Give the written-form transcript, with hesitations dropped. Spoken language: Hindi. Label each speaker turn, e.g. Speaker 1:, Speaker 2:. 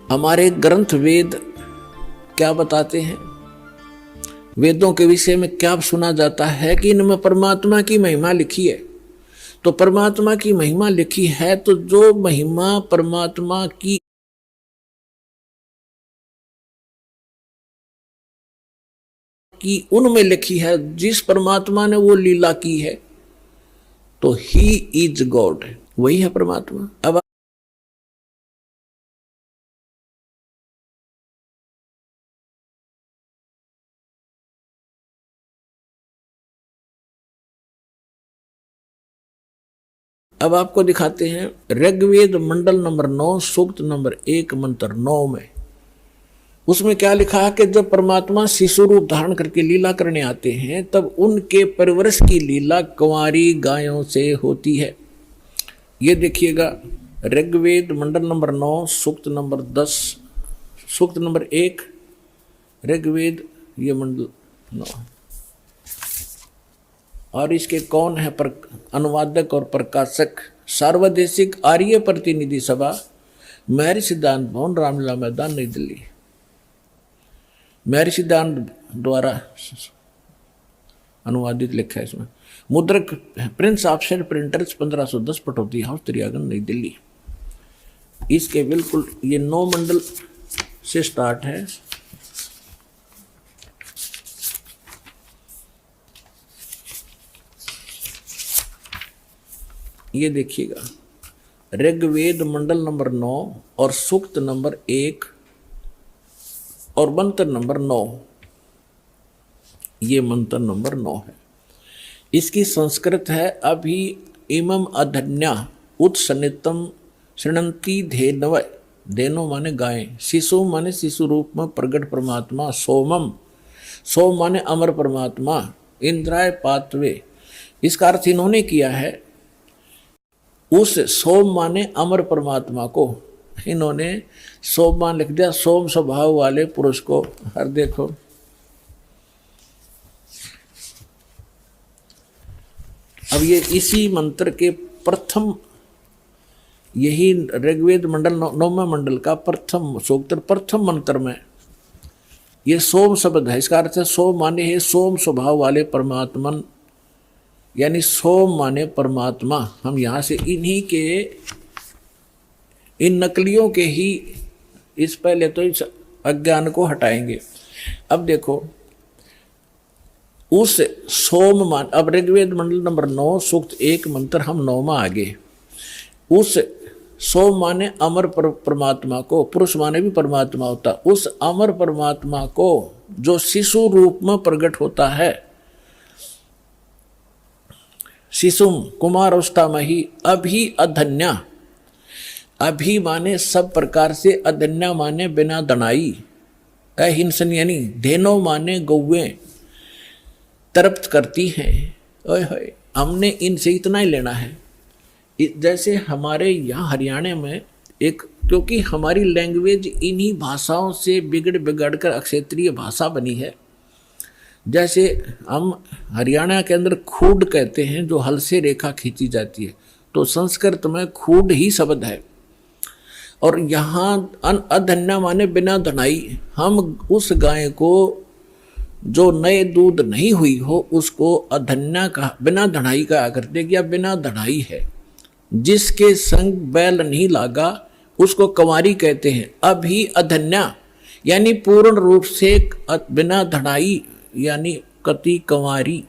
Speaker 1: हमारे ग्रंथ वेद क्या बताते हैं, वेदों के विषय में क्या सुना जाता है कि इनमें परमात्मा की महिमा लिखी है। तो परमात्मा की महिमा लिखी है, तो जो महिमा परमात्मा की उनमें लिखी है, जिस परमात्मा ने वो लीला की है, तो ही इज गॉड, वही है परमात्मा। अब आपको दिखाते हैं ऋग्वेद मंडल नंबर 9 सूक्त नंबर 1 मंत्र 9 में, उसमें क्या लिखा है कि जब परमात्मा शिशु रूप धारण करके लीला करने आते हैं, तब उनके परवरिश की लीला कुंवारी गायों से होती है। ये देखिएगा ऋग्वेद मंडल नंबर 9 सूक्त नंबर 10 सूक्त नंबर 1 ऋग्वेद ये मंडल 9। और इसके कौन है अनुवादक और प्रकाशक? सार्वदेशिक आर्य प्रतिनिधि सभा, महर्षि सिद्धांत भवन, रामलीला मैदान, नई दिल्ली। महर्षि सिद्धांत द्वारा अनुवादित लिखा है इसमें। मुद्रक Prince offset printers 1510 Pataudi house त्रियागन, नई दिल्ली। इसके बिल्कुल ये 9 मंडल से स्टार्ट है। ये देखिएगा ऋग्वेद मंडल नंबर 9 और सूक्त नंबर 1 और मंत्र नंबर 9। ये मंत्र नंबर 9 है। इसकी संस्कृत है अभि इमम अधन्या उत्सनितम शृणंती धेनव। धेनो माने गाय, शिशु माने शिशु रूप में प्रगट परमात्मा, सोमम सोम माने अमर परमात्मा, इंद्राय पात्वे। इसका अर्थ इन्होंने किया है, उस सोम माने अमर परमात्मा को इन्होंने सोम मान लिख दिया, सोम स्वभाव वाले पुरुष को। हर देखो अब ये इसी मंत्र के प्रथम, यही ऋग्वेद मंडल 9वें मंडल का प्रथम सूक्त प्रथम मंत्र में ये सोम शब्द है। इसका अर्थ है सोम माने है सोम स्वभाव वाले परमात्मन, यानी सोम माने परमात्मा। हम यहाँ से इन्हीं के इन नकलियों के ही इस पहले तो इस अज्ञान को हटाएंगे। अब देखो उस सोम मान, अब ऋग्वेद मंडल नंबर 9 सूक्त 1 मंत्र हम 9वां आगे। उस सोम माने अमर परमात्मा को, पुरुष माने भी परमात्मा होता, उस अमर परमात्मा को जो शिशु रूप में प्रकट होता है, शिशुम कुमार अवस्था में ही अभी अधन्या। अभी माने सब प्रकार से, अधन्या माने बिना दनाई, अहिंसन यानी धेनो माने गौवें तृप्त करती हैं। ओए होए, हमने इनसे इतना ही लेना है। जैसे हमारे यहाँ हरियाणा में एक, क्योंकि हमारी लैंग्वेज इन्हीं भाषाओं से बिगड़ कर क्षेत्रीय भाषा बनी है। जैसे हम हरियाणा के अंदर खूड कहते हैं, जो हल से रेखा खींची जाती है, तो संस्कृत में खूड ही शब्द है। और यहाँ अधन्या माने बिना धनाई। हम उस गाय को जो नए दूध नहीं हुई हो उसको अधन्या का, बिना धनाई का करते, या बिना धनाई है। जिसके संग बैल नहीं लागा उसको कंवारी कहते हैं। अभी अधन्या यानी पूर्ण रूप से बिना धनाई, यानी कति कंवारी।